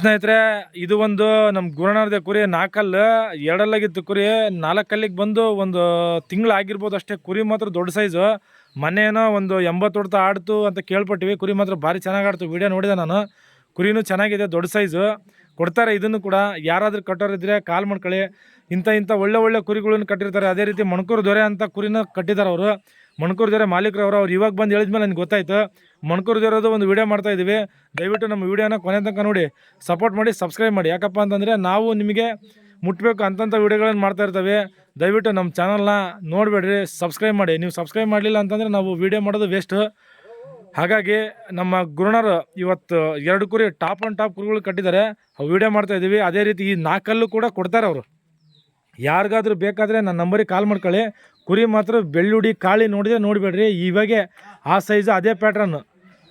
ಸ್ನೇಹಿತರೆ, ಇದು ಒಂದು ನಮ್ಮ ಗುರುನಾರ್ದ ಕುರಿ. 4 ಕಲ್ಲು 2 ಅಲ್ಲಾಗಿತ್ತು ಕುರಿ. 4 ಕಲ್ಲಿಗೆ ಬಂದು ಒಂದು ತಿಂಗಳು ಆಗಿರ್ಬೋದು ಅಷ್ಟೇ. ಕುರಿ ಮಾತ್ರ ದೊಡ್ಡ ಸೈಜು. ಮೊನ್ನೆನೋ ಒಂದು 80 ಹೊಡ್ತಾ ಆಡ್ತು ಅಂತ ಕೇಳ್ಪಟ್ಟಿವಿ. ಕುರಿ ಮಾತ್ರ ಭಾರಿ ಚೆನ್ನಾಗಿ ಆಡ್ತು. ವಿಡಿಯೋ ನೋಡಿದೆ ನಾನು. ಕುರಿನೂ ಚೆನ್ನಾಗಿದೆ, ದೊಡ್ಡ ಸೈಜು. ಕೊಡ್ತಾರೆ ಇದನ್ನು ಕೂಡ. ಯಾರಾದರೂ ಕಟ್ಟೋರಿದ್ರೆ ಕಾಲ್ ಮಾಡ್ಕೊಳ್ಳಿ. ಇಂಥ ಒಳ್ಳೆ ಕುರಿಗಳನ್ನು ಕಟ್ಟಿರ್ತಾರೆ. ಅದೇ ರೀತಿ ಮಣಕೂರು ದೊರೆ ಅಂತ ಕುರಿನ ಕಟ್ಟಿದ್ದಾರೆ ಅವರು. ಮಣಕೂರು ದೊರೆ ಮಾಲೀಕರವರು. ಅವ್ರು ಇವಾಗ ಬಂದು ಹೇಳಿದ್ಮೇಲೆ ನನಗೆ ಗೊತ್ತಾಯ್ತು. ಮಣಕೂರು ದೊರೆದು ಒಂದು ವಿಡಿಯೋ ಮಾಡ್ತಾ ಇದ್ದೀವಿ. ದಯವಿಟ್ಟು ನಮ್ಮ ವಿಡಿಯೋನ ಕೊನೆ ತನಕ ನೋಡಿ, ಸಪೋರ್ಟ್ ಮಾಡಿ, ಸಬ್ಸ್ಕ್ರೈಬ್ ಮಾಡಿ. ಯಾಕಪ್ಪ ಅಂತಂದರೆ ನಾವು ನಿಮಗೆ ಮುಟ್ಟಬೇಕು ಅಂತಂಥ ವಿಡಿಯೋಗಳನ್ನು ಮಾಡ್ತಾ ಇರ್ತೇವೆ. ದಯವಿಟ್ಟು ನಮ್ಮ ಚಾನಲ್ನ ನೋಡಬೇಡ್ರಿ, ಸಬ್ಸ್ಕ್ರೈಬ್ ಮಾಡಿ. ನೀವು ಸಬ್ಸ್ಕ್ರೈಬ್ ಮಾಡಲಿಲ್ಲ ಅಂತಂದರೆ ನಾವು ವಿಡಿಯೋ ಮಾಡೋದು ವೇಸ್ಟು. ಹಾಗಾಗಿ ನಮ್ಮ ಗುರುಣರು ಇವತ್ತು 2 ಕುರಿ ಟಾಪ್ ಕುರಿಗಳು ಕಟ್ಟಿದ್ದಾರೆ. ಅವು ವಿಡಿಯೋ ಮಾಡ್ತಾ ಇದ್ದೀವಿ. ಅದೇ ರೀತಿ ಈ 4 ಕಲ್ಲು ಕೂಡ ಕೊಡ್ತಾರೆ ಅವರು. ಯಾರಿಗಾದ್ರೂ ಬೇಕಾದರೆ ನನ್ನ ನಂಬರಿಗೆ ಕಾಲ್ ಮಾಡ್ಕೊಳ್ಳಿ. ಕುರಿ ಮಾತ್ರ ಬೆಳ್ಳುಡಿ ಕಾಳಿ ನೋಡಿದರೆ ನೋಡಿಬೇಡ್ರಿ. ಇವಾಗೆ ಆ ಸೈಜು ಅದೇ ಪ್ಯಾಟ್ರನ್ನು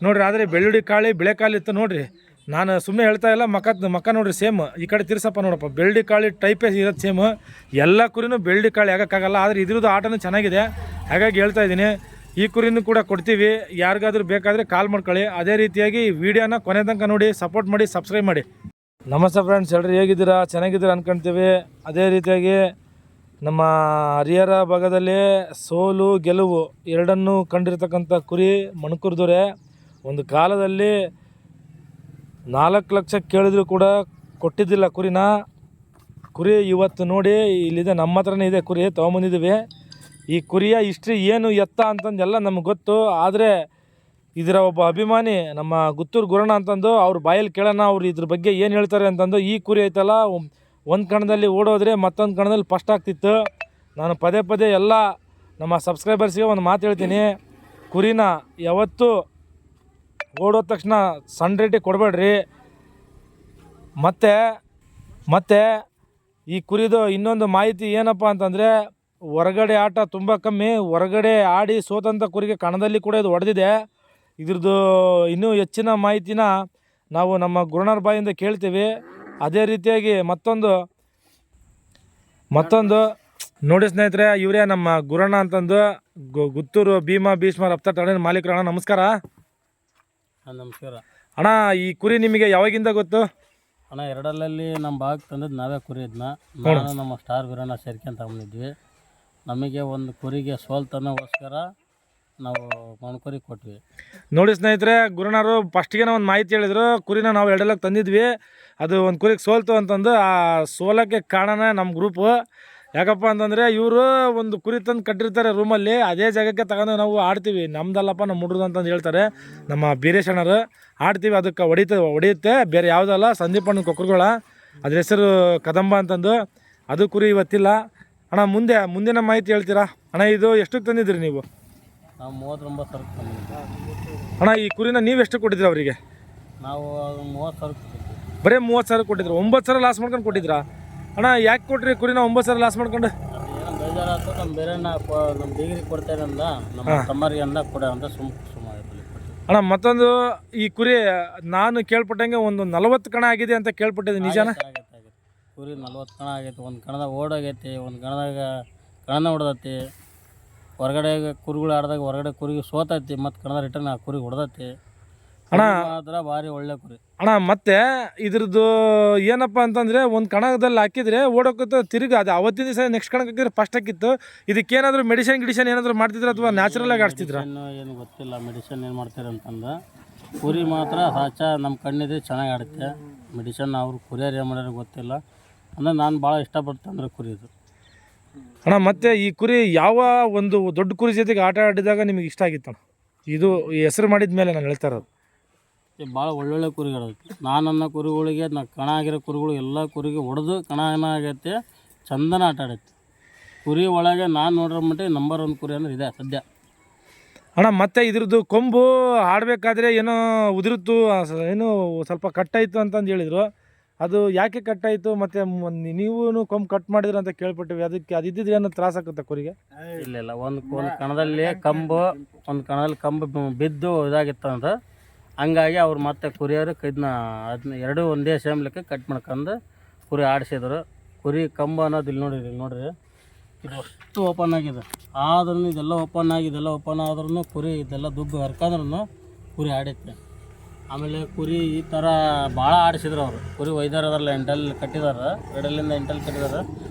ನೋಡಿರಿ. ಆದರೆ ಬೆಳ್ಳುಡಿ ಕಾಳಿ ಬಿಳೆ ಕಾಳಿ ಇತ್ತು ನೋಡಿರಿ. ನಾನು ಸುಮ್ಮನೆ ಹೇಳ್ತಾ ಇಲ್ಲ. ಮಕ್ಕ ನೋಡಿರಿ ಸೇಮ್. ಈ ಕಡೆ ತಿರ್ಸಪ್ಪ ನೋಡಪ್ಪ, ಬೆಳ್ಳುಡಿ ಕಾಳಿ ಟೈಪೇ ಇರೋದು ಸೇಮ್. ಎಲ್ಲ ಕುರಿನೂ ಬೆಳ್ಳುಡಿ ಕಾಳಿ ಆಗೋಕ್ಕಾಗಲ್ಲ. ಆದರೆ ಇದ್ರದ್ದು ಆಟನೂ ಚೆನ್ನಾಗಿದೆ. ಹಾಗಾಗಿ ಹೇಳ್ತಾ ಇದ್ದೀನಿ, ಈ ಕುರಿನೂ ಕೂಡ ಕೊಡ್ತೀವಿ. ಯಾರಿಗಾದ್ರೂ ಬೇಕಾದರೆ ಕಾಲ್ ಮಾಡ್ಕೊಳ್ಳಿ. ಅದೇ ರೀತಿಯಾಗಿ ವಿಡಿಯೋನ ಕೊನೆ ತನಕ ನೋಡಿ, ಸಪೋರ್ಟ್ ಮಾಡಿ, ಸಬ್ಸ್ಕ್ರೈಬ್ ಮಾಡಿ. ನಮಸ್ತೆ ಫ್ರೆಂಡ್ಸ್, ಹೇಳ್ರಿ, ಹೇಗಿದ್ದೀರಾ? ಚೆನ್ನಾಗಿದ್ದೀರಾ ಅಂದ್ಕೊಳ್ತೀವಿ. ಅದೇ ರೀತಿಯಾಗಿ ನಮ್ಮ ಹರಿಹರ ಭಾಗದಲ್ಲಿ ಸೋಲು ಗೆಲುವು ಎರಡನ್ನೂ ಕಂಡಿರ್ತಕ್ಕಂಥ ಕುರಿ ಮಣಕೂರು ದೊರೆ. ಒಂದು ಕಾಲದಲ್ಲಿ 4 ಲಕ್ಷ ಕೇಳಿದ್ರು ಕೂಡ ಕೊಟ್ಟಿದ್ದಿಲ್ಲ ಕುರಿನ. ಕುರಿ ಇವತ್ತು ನೋಡಿ ಇಲ್ಲಿದೆ, ನಮ್ಮ ಹತ್ರನೇ ಇದೆ ಕುರಿ, ತೊಗೊಂಬಂದಿದ್ದೀವಿ. ಈ ಕುರಿಯ ಹಿಸ್ಟ್ರಿ ಏನು ಎತ್ತ ಅಂತಂದೆಲ್ಲ ನಮ್ಗೆ ಗೊತ್ತು. ಆದರೆ ಇದರ ಒಬ್ಬ ಅಭಿಮಾನಿ ನಮ್ಮ ಗುತ್ತೂರು ಗುರಣ್ಣ ಅಂತಂದು ಅವ್ರ ಬಾಯಲ್ಲಿ ಕೇಳೋಣ, ಅವ್ರು ಇದ್ರ ಬಗ್ಗೆ ಏನು ಹೇಳ್ತಾರೆ ಅಂತಂದು. ಈ ಕುರಿ ಐತಲ್ಲ, ಒಂದು ಕಣದಲ್ಲಿ ಓಡೋದ್ರೆ ಮತ್ತೊಂದು ಕಣದಲ್ಲಿ ಫಸ್ಟ್ ಆಗ್ತಿತ್ತು. ನಾನು ಪದೇ ಎಲ್ಲ ನಮ್ಮ ಸಬ್ಸ್ಕ್ರೈಬರ್ಸ್ಗೆ ಒಂದು ಮಾತು ಹೇಳ್ತೀನಿ, ಕುರಿನ ಯಾವತ್ತೂ ಓಡೋದ ತಕ್ಷಣ ಸಣ್ಣ ರೇಟಿಗೆ ಕೊಡಬೇಡ್ರಿ. ಮತ್ತು ಈ ಕುರಿದು ಇನ್ನೊಂದು ಮಾಹಿತಿ ಏನಪ್ಪ ಅಂತಂದರೆ, ಹೊರಗಡೆ ಆಟ ತುಂಬ ಕಮ್ಮಿ. ಹೊರಗಡೆ ಆಡಿ ಸೋತಂಥ ಕುರಿಗೆ ಕಣದಲ್ಲಿ ಕೂಡ ಇದು ಹೊಡೆದಿದೆ. ಇದ್ರದ್ದು ಇನ್ನೂ ಹೆಚ್ಚಿನ ಮಾಹಿತಿನ ನಾವು ನಮ್ಮ ಗುರುಣರ ಬಾಯಿಂದ ಕೇಳ್ತೀವಿ. ಅದೇ ರೀತಿಯಾಗಿ ಮತ್ತೊಂದು ನೋಡಿ ಸ್ನೇಹಿತರೆ, ಇವರೇ ನಮ್ಮ ಗುರಣ್ಣ ಅಂತಂದು, ಗುತ್ತೂರು ಭೀಷ್ಮ ರಫ್ತಾ ಠಾಣೆ ಮಾಲೀಕರು. ಅಣ್ಣ ನಮಸ್ಕಾರ. ನಮಸ್ಕಾರ ಅಣ್ಣ. ಈ ಕುರಿ ನಿಮಗೆ ಯಾವಾಗಿಂದ ಗೊತ್ತು? ಅಣ್ಣ, 2 ನಮ್ಮ ಭಾಗಕ್ಕೆ ತಂದದ್ದು ನಾವೇ ಕುರಿ. ಇದನ್ನ ನಾನು ನಮ್ಮ ಸ್ಟಾರ್ ವೀರಣ್ಣ ಸೇರ್ಕೊಂತ ತಗೊಂಡಿದ್ವಿ. ನಮಗೆ ಒಂದು ಕುರಿಗೆ ಸೋಲ್ತನಗೋಸ್ಕರ ನಾವು ಮಣಕೂರಿ ಕೊಟ್ವಿ. ನೋಡಿ ಸ್ನೇಹಿತರೆ, ಗುರುಣರು ಫಸ್ಟಿಗೆ ಒಂದು ಮಾಹಿತಿ ಹೇಳಿದರು. ಕುರಿನ ನಾವು 2 ತಂದಿದ್ವಿ, ಅದು ಒಂದು ಕುರಿಗೆ ಸೋಲ್ತು ಅಂತಂದು. ಆ ಸೋಲಕ್ಕೆ ಕಾರಣನೇ ನಮ್ಮ ಗ್ರೂಪು. ಯಾಕಪ್ಪ ಅಂತಂದರೆ, ಇವರು ಒಂದು ಕುರಿ ತಂದು ಕಟ್ಟಿರ್ತಾರೆ ರೂಮಲ್ಲಿ. ಅದೇ ಜಾಗಕ್ಕೆ ತಗೊಂಡು ನಾವು ಆಡ್ತೀವಿ. ನಮ್ದಲ್ಲಪ್ಪ, ನಮ್ಮ ಹುಡುಗ್ರು ಅಂತಂದು ಹೇಳ್ತಾರೆ ನಮ್ಮ ಬೀರೇಶಣ್ಣರು. ಆಡ್ತೀವಿ, ಅದಕ್ಕೆ ಹೊಡೆಯುತ್ತೆ. ಬೇರೆ ಯಾವುದಲ್ಲ, ಸಂದೀಪಣ್ಣ ಕೊಕ್ಕರುಗಳ. ಅದ್ರ ಹೆಸರು ಕದಂಬ ಅಂತಂದು. ಅದು ಕುರಿ ಇವತ್ತಿಲ್ಲ. ಅಣ್ಣ, ಮುಂದಿನ ಮಾಹಿತಿ ಹೇಳ್ತೀರಾ? ಅಣ್ಣ, ಇದು ಎಷ್ಟಕ್ಕೆ ತಂದಿದ್ರಿ ನೀವು? ನಾವು 39,000 ತಂದಿದ್ವಿ. ಅಣ್ಣ, ಈ ಕುರಿನ ನೀವು ಎಷ್ಟು ಕೊಟ್ಟಿದ್ರಿ ಅವರಿಗೆ? ನಾವು 30,000 ಕೊಟ್ಟಿದ್ವಿ. ಬರೀ 30,000 ಕೊಟ್ಟಿದ್ರು. 9,000 ಲಾಸ್ ಮಾಡ್ಕೊಂಡು ಕೊಟ್ಟಿದ್ರಾ? ಅಣ್ಣ, ಯಾಕೆ ಕೊಟ್ರಿ ಕುರಿನ 9,000 ಲಾಸ್ ಮಾಡ್ಕೊಂಡು? ಏನೋ ಬೇಜಾರಾಯ್ತು. ನಮ್ಮ ಬೇರೆಣ್ಣ ನಮ್ಮ ಡಿಗ್ರಿ ಕೊಡ್ತಾರೆ ಅಂದ, ನಮ್ಮ ತಮ್ಮರಿಗೆ ಅಂದ ಕೊಡ ಅಂತ ಸುಮ್ಮನೆ. ಅಣ್ಣ, ಮತ್ತೊಂದು, ಈ ಕುರಿ ನಾನು ಕೇಳ್ಪಟ್ಟಂಗೆ ಒಂದು 40 ಕಣ ಆಗಿದೆ ಅಂತ ಕೇಳ್ಪಟ್ಟಿದ್ದೆ, ನಿಜಾನ? ಕುರಿ 40 ಕಣ ಆಗೈತಿ. ಒಂದು ಕಣದಾಗ ಓಡೋಗೈತಿ, ಒಂದು ಕಣದಾಗ ಕಣನ ಹೊಡೆದೈತಿ. ಹೊರಗಡೆ ಕುರಿಗಳು ಆಡಿದಾಗ ಹೊರಗಡೆ ಕುರಿಗೆ ಸೋತೈತಿ, ಮತ್ತು ಕಣದ ರಿಟರ್ನ್ ಆ ಕುರಿಗೆ ಹೊಡೆದೈತಿ. ಅಣ್ಣ, ಮಾತ್ರ ಭಾರಿ ಒಳ್ಳೆ ಕುರಿ ಅಣ್ಣ. ಮತ್ತೆ ಇದ್ರದ್ದು ಏನಪ್ಪ ಅಂತಂದರೆ, ಒಂದು ಕಣದಲ್ಲಿ ಹಾಕಿದರೆ ಓಡೋಕತ್ತು ತಿರುಗಿ. ಅದು ಅವತ್ತಿನ ದಿವಸ ನೆಕ್ಸ್ಟ್ ಕಣಕ್ಕೆ ಹಾಕಿದ್ರೆ ಫಸ್ಟ್ ಹಾಕಿತ್ತು. ಇದಕ್ಕೇನಾದರೂ ಮೆಡಿಸಿನ್ ಏನಾದರೂ ಮಾಡ್ತಿದ್ರು ಅಥವಾ ನ್ಯಾಚುರಲಾಗಿ ಆಡಿಸ್ತಿದ್ರ? ಏನು ಗೊತ್ತಿಲ್ಲ ಮೆಡಿಸಿನ್ ಏನು ಮಾಡ್ತಾರೆ ಅಂತಂದು. ಕುರಿ ಮಾತ್ರ ಸಾಚ ನಮ್ಮ ಕಣ್ಣಿದೆ, ಚೆನ್ನಾಗಿ ಆಡುತ್ತೆ. ಮೆಡಿಸಿನ್ ಅವ್ರು ಕುರಿಯರು ಏನು ಮಾಡ್ಯಾರ ಗೊತ್ತಿಲ್ಲ. ಅಂದರೆ ನಾನು ಭಾಳ ಇಷ್ಟಪಡ್ತಂದ್ರೆ ಕುರಿ ಇದು. ಅಣ್ಣ, ಮತ್ತು ಈ ಕುರಿ ಯಾವ ಒಂದು ದೊಡ್ಡ ಕುರಿ ಜೊತೆಗೆ ಆಟ ಆಡಿದಾಗ ನಿಮಗೆ ಇಷ್ಟ ಆಗಿತ್ತಣ್ಣ? ಇದು ಹೆಸರು ಮಾಡಿದ ಮೇಲೆ ನಾನು ಹೇಳ್ತಾ ಇರೋದು. ಭಾಳ ಒಳ್ಳೊಳ್ಳೆ ಕುರಿಗಳೈತಿ. ನನ್ನ ಕುರಿಗಳಿಗೆ ಕಣ ಆಗಿರೋ ಕುರಿಗಳು ಎಲ್ಲ ಕುರಿಗೆ ಹೊಡೆದು ಕಣ ಏನಾಗೈತೆ, ಚಂದನ ಆಟ ಆಡೈತಿ. ಕುರಿ ಒಳಗೆ ನಾನು ನೋಡಿರೋ ಮಟ್ಟಿಗೆ ನಂಬರ್ 1 ಕುರಿ ಅಂದ್ರೆ ಇದೆ ಸದ್ಯ. ಅಣ್ಣ, ಮತ್ತು ಇದ್ರದ್ದು ಕೊಂಬು ಆಡಬೇಕಾದ್ರೆ ಏನೋ ಉದುರುತ್ತು, ಏನೋ ಸ್ವಲ್ಪ ಕಟ್ಟಾಯಿತು ಅಂತಂದು ಹೇಳಿದರು. ಅದು ಯಾಕೆ ಕಟ್ಟಾಯಿತು? ಮತ್ತು ನೀವು ಕೊಂಬು ಕಟ್ ಮಾಡಿದ್ರಿ ಅಂತ ಕೇಳ್ಪಟ್ಟಿವಿ. ಅದಕ್ಕೆ ಅದು ಇದ್ದಿದ್ರೆ ಏನೋ ತ್ರಾಸ ಆಗುತ್ತೆ ಕುರಿಗೆ? ಇಲ್ಲ, ಒಂದು ಕಣದಲ್ಲಿ ಕಂಬು ಬಿದ್ದು ಇದಾಗಿತ್ತು ಅಂತ. ಹಂಗಾಗಿ ಅವ್ರು ಮತ್ತೆ ಕುರಿಯರು ಇದನ್ನ ಅದನ್ನ 2 ಒಂದೇ ಸೇಮ್ ಲೆಕ್ಕ ಕಟ್ ಮಾಡ್ಕೊಂಡು ಕುರಿ ಆಡಿಸಿದ್ರು. ಕುರಿ ಕಂಬ ಅನ್ನೋದು ಇಲ್ಲಿ ನೋಡಿರಿ ಇದು ಅಷ್ಟು ಓಪನ್ ಆಗಿದೆ. ಆದ್ರೂ ಇದೆಲ್ಲ ಓಪನ್ ಆದ್ರೂ ಕುರಿ ಇದೆಲ್ಲ ದುಗ್ಗು ಹರ್ಕೊಂಡ್ರೂ ಕುರಿ ಆಡೈತೆ. ಆಮೇಲೆ ಕುರಿ ಈ ಥರ ಭಾಳ ಆಡಿಸಿದ್ರು ಅವರು. ಕುರಿ ಒಯ್ದಾರದಲ್ಲ ಎಂಟಲ್ ಕಟ್ಟಿದಾರೆ, 2 ಎಂಟಲ್ ಕಟ್ಟಿದಾರೆ.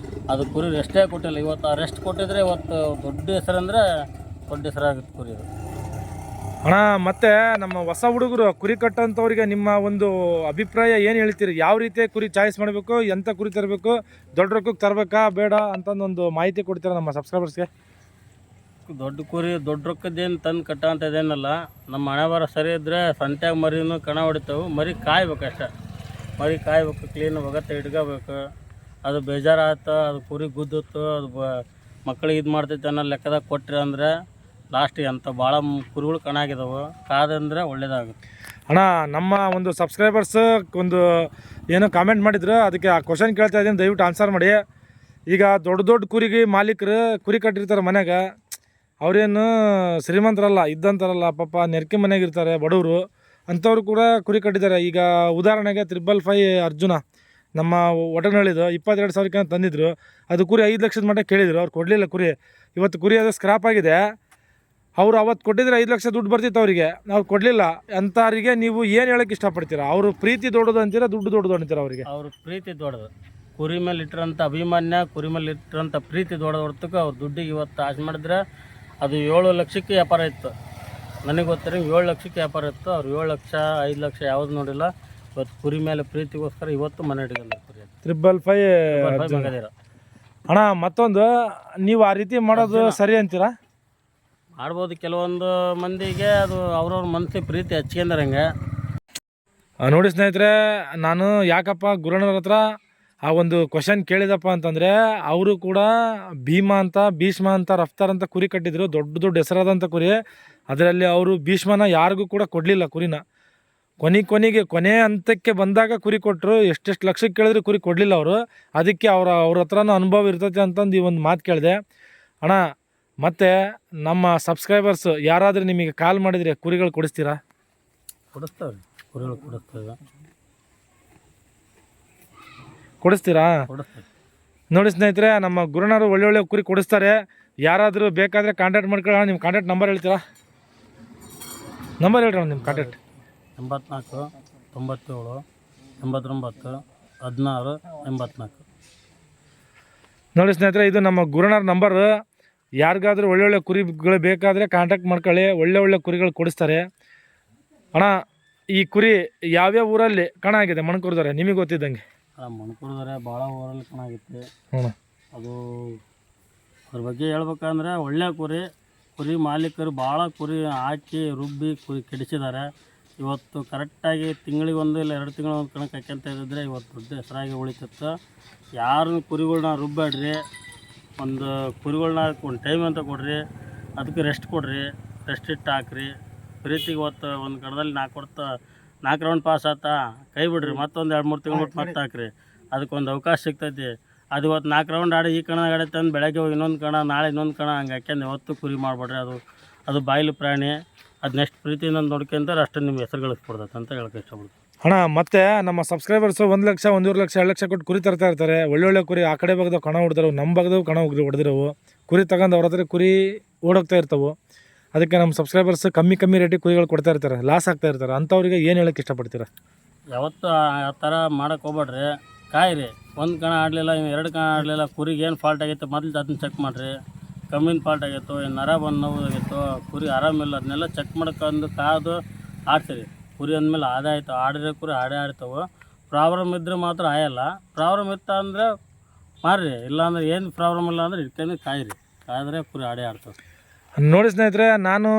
ಅದು ಕುರಿ ರೆಸ್ಟೇ ಕೊಟ್ಟಿಲ್ಲ. ಇವತ್ತು ಆ ರೆಸ್ಟ್ ಕೊಟ್ಟಿದ್ರೆ ಇವತ್ತು ದೊಡ್ಡ ಹೆಸರಂದ್ರೆ ದೊಡ್ಡ ಹೆಸರಾಗುತ್ತೆ ಕುರಿ ಅದು. ಅಣ್ಣ ಮತ್ತೆ ನಮ್ಮ ಹೊಸ ಹುಡುಗರು ಕುರಿ ಕಟ್ಟೋಂಥವ್ರಿಗೆ ನಿಮ್ಮ ಒಂದು ಅಭಿಪ್ರಾಯ ಏನು ಹೇಳ್ತೀರಿ? ಯಾವ ರೀತಿ ಕುರಿ ಚಾಯ್ಸ್ ಮಾಡಬೇಕು, ಎಂಥ ಕುರಿ ತರಬೇಕು, ದೊಡ್ಡ ರೊಕ್ಕಕ್ಕೆ ತರಬೇಕಾ ಬೇಡ ಅಂತಂದೊಂದು ಮಾಹಿತಿ ಕೊಡ್ತೀರಾ ನಮ್ಮ ಸಬ್ಸ್ಕ್ರೈಬರ್ಸ್ಗೆ? ದೊಡ್ಡ ಕುರಿ ದೊಡ್ಡ ರೊಕ್ಕದ್ದೇನು ತಂದು ಕಟ್ಟೋಂಥದ್ದೇನಲ್ಲ. ನಮ್ಮ ಹಣೆ ಬರ ಸರಿ ಇದ್ದರೆ ಸಂತ್ಯಾಗ ಮರಿನೂ ಕಣ ಹೊಡಿತಾವೆ. ಮರಿ ಕಾಯ್ಬೇಕು ಅಷ್ಟೇ. ಮರಿ ಕಾಯ್ಬೇಕು, ಕ್ಲೀನ್ ಒಗತ್ತೆ ಇಟ್ಕೋಬೇಕು. ಅದು ಬೇಜಾರಾಯ್ತು, ಅದು ಕುರಿ ಗುದ್ದಿತ್ತು, ಅದು ಮಕ್ಕಳಿಗೆ ಇದು ಮಾಡ್ತೈತೆ ಅನ್ನೋ ಲೆಕ್ಕದಾಗ ಕೊಟ್ಟರೆ ಅಂದರೆ ಲಾಸ್ಟಿಗೆ ಅಂಥ ಭಾಳ ಕುರಿಗಳು ಕಣ ಆಗಿದಾವೆ. ಕಾದಂದರೆ ಒಳ್ಳೇದಾಗುತ್ತೆ. ಅಣ್ಣ ನಮ್ಮ ಒಂದು ಸಬ್ಸ್ಕ್ರೈಬರ್ಸ್ ಒಂದು ಏನೋ ಕಾಮೆಂಟ್ ಮಾಡಿದ್ರು, ಅದಕ್ಕೆ ಆ ಕ್ವಶನ್ ಕೇಳ್ತಾ ಇದ್ದೀನಿ, ದಯವಿಟ್ಟು ಆನ್ಸರ್ ಮಾಡಿ. ಈಗ ದೊಡ್ಡ ದೊಡ್ಡ ಕುರಿಗೆ ಮಾಲೀಕರು ಕುರಿ ಕಟ್ಟಿರ್ತಾರೆ ಮನ್ಯಾಗ, ಅವರೇನು ಶ್ರೀಮಂತರಲ್ಲ, ಇದ್ದಂತಾರಲ್ಲ, ಪಾಪ ನೆರಕೆ ಮನೆಯಾಗ ಇರ್ತಾರೆ ಬಡವರು, ಅಂಥವ್ರು ಕೂಡ ಕುರಿ ಕಟ್ಟಿದ್ದಾರೆ. ಈಗ ಉದಾಹರಣೆಗೆ 555 ಅರ್ಜುನ ನಮ್ಮ ಒಟನಳ್ಳಿದು 22,000ಕ್ಕೆ ತಂದಿದ್ರು. ಅದು ಕುರಿ 5 ಲಕ್ಷದ ಮಟ್ಟ ಕೇಳಿದ್ರು, ಅವ್ರು ಕೊಡಲಿಲ್ಲ ಕುರಿ. ಇವತ್ತು ಕುರಿ ಅದು ಸ್ಕ್ರಾಪ್ ಆಗಿದೆ. ಅವರು ಅವತ್ತು ಕೊಟ್ಟಿದ್ರೆ 5 ಲಕ್ಷ ದುಡ್ಡು ಬರ್ತಿತ್ತು ಅವರಿಗೆ, ಅವ್ರು ಕೊಡಲಿಲ್ಲ. ಅಂಥವ್ರಿಗೆ ನೀವು ಏನು ಹೇಳೋಕ್ಕೆ ಇಷ್ಟಪಡ್ತೀರಾ? ಅವರು ಪ್ರೀತಿ ದೊಡ್ಡದು ಅಂತೀರಾ, ದುಡ್ಡು ದೊಡ್ಡದು ಅಂತೀರಾ ಅವರಿಗೆ? ಅವ್ರ ಪ್ರೀತಿ ದೊಡ್ಡದು. ಕುರಿ ಮೇಲೆ ಇಟ್ಟಿರೋಂಥ ಅಭಿಮಾನ್ಯ, ಕುರಿ ಮೇಲೆ ಇಟ್ಟಿರೋಂಥ ಪ್ರೀತಿ ದೊಡ್ಡದು ಹೊರತಕ್ಕೆ ಅವ್ರ ದುಡ್ಡಿಗೆ ಇವತ್ತು ಆಸೆ ಮಾಡಿದ್ರೆ ಅದು 7 ಲಕ್ಷಕ್ಕೆ ವ್ಯಾಪಾರ ಇತ್ತು. ನನಗೆ ಗೊತ್ತಿರೋ 7 ಲಕ್ಷಕ್ಕೆ ವ್ಯಾಪಾರ ಇತ್ತು. ಅವ್ರು 7 ಲಕ್ಷ 5 ಲಕ್ಷ ಯಾವುದು ನೋಡಿಲ್ಲ. ಇವತ್ತು ಕುರಿ ಮೇಲೆ ಪ್ರೀತಿಗೋಸ್ಕರ ಇವತ್ತು ಮನೆ ಹಿಡಿಗಲ್ಲ ಕುರಿ 555 ಮಗದಿರ. ಅಣ್ಣ ಮತ್ತೊಂದು, ನೀವು ಆ ರೀತಿ ಮಾಡೋದು ಸರಿ ಅಂತೀರಾ? ಮಾಡ್ಬೋದು. ಕೆಲವೊಂದು ಮಂದಿಗೆ ಅದು ಅವ್ರವ್ರ ಮನಸ್ಸಿಗೆ ಪ್ರೀತಿ ಹಚ್ಕೊಂಡಾರಂಗೆ. ನೋಡಿ ಸ್ನೇಹಿತರೆ, ನಾನು ಯಾಕಪ್ಪ ಗುರುಣ್ಣವ್ರ ಹತ್ರ ಆ ಒಂದು ಕ್ವಶನ್ ಕೇಳಿದಪ್ಪ ಅಂತಂದರೆ, ಅವರು ಕೂಡ ಭೀಷ್ಮ ಅಂತ ರಫ್ತಾರ್ ಅಂತ ಕುರಿ ಕಟ್ಟಿದ್ರು, ದೊಡ್ಡ ದೊಡ್ಡ ಹೆಸರಾದಂಥ ಕುರಿ. ಅದರಲ್ಲಿ ಅವರು ಭೀಷ್ಮನ ಯಾರಿಗೂ ಕೂಡ ಕೊಡಲಿಲ್ಲ ಕುರಿನ. ಕೊನೆ ಹಂತಕ್ಕೆ ಬಂದಾಗ ಕುರಿ ಕೊಟ್ಟರು. ಎಷ್ಟೆಷ್ಟು ಲಕ್ಷಕ್ಕೆ ಕೇಳಿದ್ರು ಕುರಿ ಕೊಡಲಿಲ್ಲ ಅವರು. ಅದಕ್ಕೆ ಅವ್ರ ಹತ್ರನೂ ಅನುಭವ ಇರ್ತೈತೆ ಅಂತಂದು ಈ ಒಂದು ಮಾತು ಕೇಳಿದೆ. ಅಣ್ಣ ಮತ್ತು ನಮ್ಮ ಸಬ್ಸ್ಕ್ರೈಬರ್ಸ್ ಯಾರಾದರೂ ನಿಮಗೆ ಕಾಲ್ ಮಾಡಿದರೆ ಕುರಿಗಳು ಕೊಡಿಸ್ತೀರಾ? ಕೊಡಿಸ್ತೇವೆ, ಕುರಿಗಳು ಕೊಡಿಸ್ತೀರಾ? ಕೊಡಿಸ್ತೇವೆ. ನೋಡಿ ಸ್ನೇಹಿತರೆ, ನಮ್ಮ ಗುರುಣ್ಣರು ಒಳ್ಳೊಳ್ಳೆ ಕುರಿ ಕೊಡಿಸ್ತಾರೆ. ಯಾರಾದರೂ ಬೇಕಾದರೆ ಕಾಂಟ್ಯಾಕ್ಟ್ ಮಾಡ್ಕೊಳ್ಳೋಣ. ನಿಮ್ಮ ಕಾಂಟ್ಯಾಕ್ಟ್ ನಂಬರ್ ಹೇಳ್ತೀರಾ? ನಂಬರ್ ಹೇಳ್ರಿ ನಿಮ್ಮ ಕಾಂಟ್ಯಾಕ್ಟ್. 84 97 89 16 84. ನೋಡಿ ಸ್ನೇಹಿತರೆ, ಇದು ನಮ್ಮ ಗುರುಣ್ಣರ ನಂಬರ್. ಯಾರಿಗಾದ್ರೂ ಒಳ್ಳೊಳ್ಳೆ ಕುರಿಗಳು ಬೇಕಾದರೆ ಕಾಂಟ್ಯಾಕ್ಟ್ ಮಾಡ್ಕೊಳ್ಳಿ. ಒಳ್ಳೆ ಕುರಿಗಳು ಕೊಡಿಸ್ತಾರೆ. ಅಣ್ಣ ಈ ಕುರಿ ಯಾವ್ಯಾವ ಊರಲ್ಲಿ ಕಣ ಆಗಿದೆ ಮಣ್ಕೂರ್ದಾರೆ ನಿಮಗೆ ಗೊತ್ತಿದ್ದಂಗೆ? ಮಣ್ಕೂರ್ದಾರೆ ಭಾಳ ಊರಲ್ಲಿ ಕಣ ಆಗಿತ್ತು. ಹ್ಞೂ, ಅದು ಅದ್ರ ಬಗ್ಗೆ ಹೇಳ್ಬೇಕಂದ್ರೆ ಒಳ್ಳೆ ಕುರಿ ಮಾಲೀಕರು ಭಾಳ ಕುರಿ ಹಾಕಿ ರುಬ್ಬಿ ಕುರಿ ಕೆಡಿಸಿದ್ದಾರೆ. ಇವತ್ತು ಕರೆಕ್ಟಾಗಿ ತಿಂಗಳಿಗೆ 1 ಇಲ್ಲ 2 ತಿಂಗಳು ಒಂದು ಕಣಕ್ಕೆ ಹಾಕ್ಯಂತ ಇದ್ದಿದ್ರೆ ಇವತ್ತು ದೊಡ್ಡ ಹೆಸರಾಗಿ ಉಳಿತಿತ್ತು. ಯಾರು ಕುರಿಗಳ್ನ ರುಬ್ಬೇಡ್ರಿ. ಒಂದು ಕುರಿಗಳ್ನ ಒಂದು ಟೈಮ್ ಅಂತ ಕೊಡ್ರಿ, ಅದಕ್ಕೆ ರೆಸ್ಟ್ ಕೊಡ್ರಿ, ರೆಸ್ಟ್ ಇಟ್ಟು ಹಾಕ್ರಿ. ಪ್ರೀತಿಗೆ ಇವತ್ತು ಒಂದು ಕಣದಲ್ಲಿ 4 ರೌಂಡ್ ಪಾಸ್ ಆತಾ ಕೈ ಬಿಡ್ರಿ, ಮತ್ತೊಂದು 2-3 ತಿಂಗಳು ಬಿಟ್ಟು ಮತ್ತೆ ಹಾಕ್ರಿ. ಅದಕ್ಕೊಂದು ಅವಕಾಶ ಸಿಗ್ತೈತಿ. ಅದು ಇವತ್ತು 4 ರೌಂಡ್ ಆಡಿ ಈ ಕಣದಾಗ ಆಡೈತೆ ಅಂದು ಬೆಳಗ್ಗೆ ಹೋಗಿ ಇನ್ನೊಂದು ಕಣ, ನಾಳೆ ಇನ್ನೊಂದು ಕಣ, ಹಂಗೆ ಹಾಕ್ಯಂದು ಯಾವತ್ತೂ ಕುರಿ ಮಾಡಿಬಿಡ್ರಿ. ಅದು ಬಾಯಿಲು ಪ್ರಾಣಿ. ಅದು ನೆಕ್ಸ್ಟ್ ಪ್ರೀತಿಯಿಂದ ನೋಡ್ಕೊಂತಾರೆ ಅಷ್ಟೇ ನಿಮ್ಮ ಹೆಸರು ಗಳಿಸ್ಕೊಡ್ತೈತೆ ಅಂತ ಹೇಳಕ್ಕೆ ಇಷ್ಟಪಡ್ತೀನಿ. ಅಣ್ಣ ಮತ್ತು ನಮ್ಮ ಸಬ್ಸ್ಕ್ರೈಬರ್ಸು 1 ಲಕ್ಷ 1.5 ಲಕ್ಷ 2 ಲಕ್ಷ ಕೊಟ್ಟು ಕುರಿ ತರ್ತಾ ಇರ್ತಾರೆ. ಒಳ್ಳೊಳ್ಳೆ ಕುರಿ ಆ ಕಡೆ ಭಾಗದ ಕಣ ಹೊಡೆದಿರೋವು, ನಮ್ಮ ಭಾಗದವು ಕಣ ಹೊಡೆದಿರೋವು ಕುರಿ ತಗೊಂಡು ಅವ್ರ ಹತ್ರ ಕುರಿ ಓಡೋಗ್ತಾ ಇರ್ತವೆ. ಅದಕ್ಕೆ ನಮ್ಮ ಸಬ್ಸ್ಕ್ರೈಬರ್ಸ್ ಕಮ್ಮಿ ರೇಟಿಗೆ ಕುರಿಗಳು ಕೊಡ್ತಾ ಇರ್ತಾರೆ, ಲಾಸ್ ಆಗ್ತಾ ಇರ್ತಾರೆ. ಅಂಥವ್ರಿಗೆ ಏನು ಹೇಳೋಕ್ಕೆ ಇಷ್ಟಪಡ್ತೀರಾ? ಯಾವತ್ತೂ ಆ ಥರ ಮಾಡೋಕ್ಕೆ ಹೋಗ್ಬೇಡ್ರಿ. ಕಾಯಿರಿ. 1 ಕಣ ಆಡಲಿಲ್ಲ, 2 ಕಣ ಆಡಲಿಲ್ಲ, ಕುರಿಗೆ ಏನು ಫಾಲ್ಟ್ ಆಗೈತೆ ಮೊದಲು ಅದನ್ನ ಚೆಕ್ ಮಾಡಿರಿ. ಕಮ್ಮಿನ ಫಾಲ್ಟ್ ಆಗೈತೋ, ಏನು ನರ ಬಂದು ನೋವಾಗೈತೋ, ಕುರಿ ಆರಾಮಿಲ್ಲ, ಅದನ್ನೆಲ್ಲ ಚೆಕ್ ಮಾಡ್ಕೊಂಡು ಕಾದು ಆಡ್ತೀರಿ. ಕುರಿ ಅಂದಮೇಲೆ ಆದಾಯ್ತು, ಆಡಿರೋ ಕುರಿ ಆಡ್ತಾವೆ. ಪ್ರಾಬ್ಲಮ್ ಇದ್ದರೆ ಮಾತ್ರ ಆಯಲ್ಲ. ಪ್ರಾಬ್ಲಮ್ ಇತ್ತು ಅಂದರೆ ಮಾರ್ರಿ, ಇಲ್ಲಾಂದ್ರೆ ಏನು ಪ್ರಾಬ್ಲಮ್ ಇಲ್ಲ ಅಂದರೆ ಇಟ್ಕೊಂಡು ಕಾಯಿರಿ. ಕಾಯಿದ್ರೆ ಕುರಿ ಆಡ್ತವೆ. ನೋಡಿ ಸ್ನೇಹಿತರೆ, ನಾನು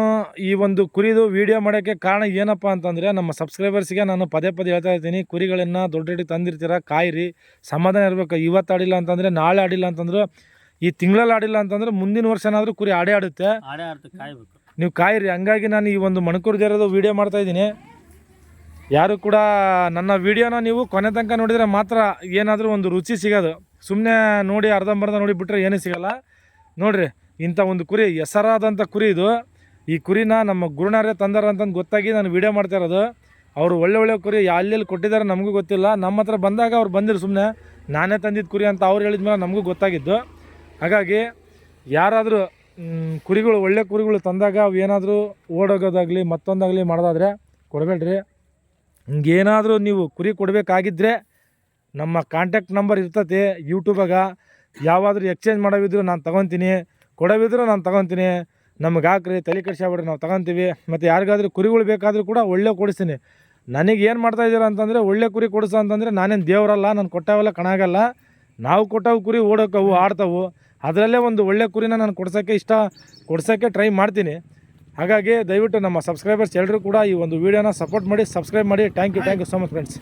ಈ ಒಂದು ಕುರಿದು ವಿಡಿಯೋ ಮಾಡೋಕ್ಕೆ ಕಾರಣ ಏನಪ್ಪ ಅಂತಂದರೆ, ನಮ್ಮ ಸಬ್ಸ್ಕ್ರೈಬರ್ಸ್ಗೆ ನಾನು ಪದೇ ಹೇಳ್ತಾ ಇರ್ತೀನಿ, ಕುರಿಗಳನ್ನು ದೊಡ್ಡ ರೇಟಿಗೆ ತಂದಿರ್ತೀರ, ಕಾಯಿರಿ, ಸಮಾಧಾನ ಇರಬೇಕು. ಇವತ್ತು ಆಡಿಲ್ಲ ಅಂತಂದರೆ ನಾಳೆ ಆಡಿಲ್ಲ ಅಂತಂದ್ರೆ, ಈ ತಿಂಗಳಲ್ಲಿ ಆಡಿಲ್ಲ ಅಂತಂದ್ರೆ ಮುಂದಿನ ವರ್ಷ ಏನಾದರೂ ಕುರಿ ಆಡುತ್ತೆ. ಕಾಯ್ಬೇಕು, ನೀವು ಕಾಯಿರಿ. ಹಂಗಾಗಿ ನಾನು ಈ ಒಂದು ಮಣ್ಕೂರ್ದಿರೋದು ವಿಡಿಯೋ ಮಾಡ್ತಾಯಿದ್ದೀನಿ. ಯಾರು ಕೂಡ ನನ್ನ ವಿಡಿಯೋನ ನೀವು ಕೊನೆ ತನಕ ನೋಡಿದರೆ ಮಾತ್ರ ಏನಾದರೂ ಒಂದು ರುಚಿ ಸಿಗೋದು. ಸುಮ್ಮನೆ ನೋಡಿ ಅರ್ಧಂಬರ್ಧ ನೋಡಿ ಬಿಟ್ಟರೆ ಏನೂ ಸಿಗೋಲ್ಲ. ನೋಡಿರಿ, ಇಂಥ ಒಂದು ಕುರಿ ಹೆಸರಾದಂಥ ಕುರಿ ಇದು. ಈ ಕುರಿನ ನಮ್ಮ ಗುರುಣ್ಣರೇ ತಂದಾರ ಅಂತಂದು ಗೊತ್ತಾಗಿ ನಾನು ವಿಡಿಯೋ ಮಾಡ್ತಾ ಇರೋದು. ಅವರು ಒಳ್ಳೆ ಕುರಿ ಎಲ್ಲೆಲ್ಲಿ ಕೊಟ್ಟಿದ್ದಾರೆ ನಮಗೂ ಗೊತ್ತಿಲ್ಲ. ನಮ್ಮ ಹತ್ರ ಬಂದಾಗ ಅವ್ರು ಬಂದಿರು, ಸುಮ್ಮನೆ ನಾನೇ ತಂದಿದ್ದು ಕುರಿ ಅಂತ ಅವ್ರು ಹೇಳಿದ ಮೇಲೆ ನಮಗೂ ಗೊತ್ತಾಗಿದ್ದು. ಹಾಗಾಗಿ ಯಾರಾದರೂ ಒಳ್ಳೆ ಕುರಿಗಳು ತಂದಾಗ ಅವು ಏನಾದರೂ ಓಡೋಗೋದಾಗಲಿ ಮತ್ತೊಂದಾಗಲಿ ಮಾಡೋದಾದರೆ ಕೊಡಬೇಡ್ರಿ. ಹಿಂಗೇನಾದರೂ ನೀವು ಕುರಿ ಕೊಡಬೇಕಾಗಿದ್ದರೆ ನಮ್ಮ ಕಾಂಟ್ಯಾಕ್ಟ್ ನಂಬರ್ ಇರ್ತೈತಿ ಯೂಟ್ಯೂಬಾಗ. ಯಾವಾದರೂ ಎಕ್ಸ್ಚೇಂಜ್ ಮಾಡೋವಿದ್ರು ನಾನು ತೊಗೊತೀನಿ, ಕೊಡೋವಿದ್ರು ನಾನು ತೊಗೊತೀನಿ. ನಮ್ಗೆ ಹಾಕ್ರಿ, ತಲೆ ಕೆಡಿಸ್ಕೊಬೇಡ್ರಿ, ನಾವು ತೊಗೊತೀವಿ. ಮತ್ತು ಯಾರಿಗಾದ್ರೂ ಕುರಿಗಳು ಬೇಕಾದರೂ ಕೂಡ ಒಳ್ಳೆ ಕೊಡಿಸ್ತೀನಿ. ನನಗೆ ಏನು ಮಾಡ್ತಾಯಿದ್ದೀರ ಅಂತಂದರೆ ಒಳ್ಳೆ ಕುರಿ ಕೊಡಿಸೋ ಅಂತಂದರೆ ನಾನೇನು ದೇವರಲ್ಲ, ನಾನು ಕೊಟ್ಟಾವೆಲ್ಲ ಕಣಾಗಲ್ಲ. ನಾವು ಕೊಟ್ಟವು ಕುರಿ ಓಡೋಕ್ಕವು, ಆಡ್ತಾವು. ಅದರಲ್ಲೇ ಒಂದು ಒಳ್ಳೆ ಕುರಿನ ನಾನು ಕೊಡ್ಸೋಕ್ಕೆ ಟ್ರೈ ಮಾಡ್ತೀನಿ. ಹಾಗಾಗಿ ದಯವಿಟ್ಟು ನಮ್ಮ ಸಬ್ಸ್ಕ್ರೈಬರ್ಸ್ ಎಲ್ಲರೂ ಕೂಡ ಈ ಒಂದು ವೀಡಿಯೋನ ಸಪೋರ್ಟ್ ಮಾಡಿ, ಸಬ್ಸ್ಕ್ರೈಬ್ ಮಾಡಿ. Thank you so much friends.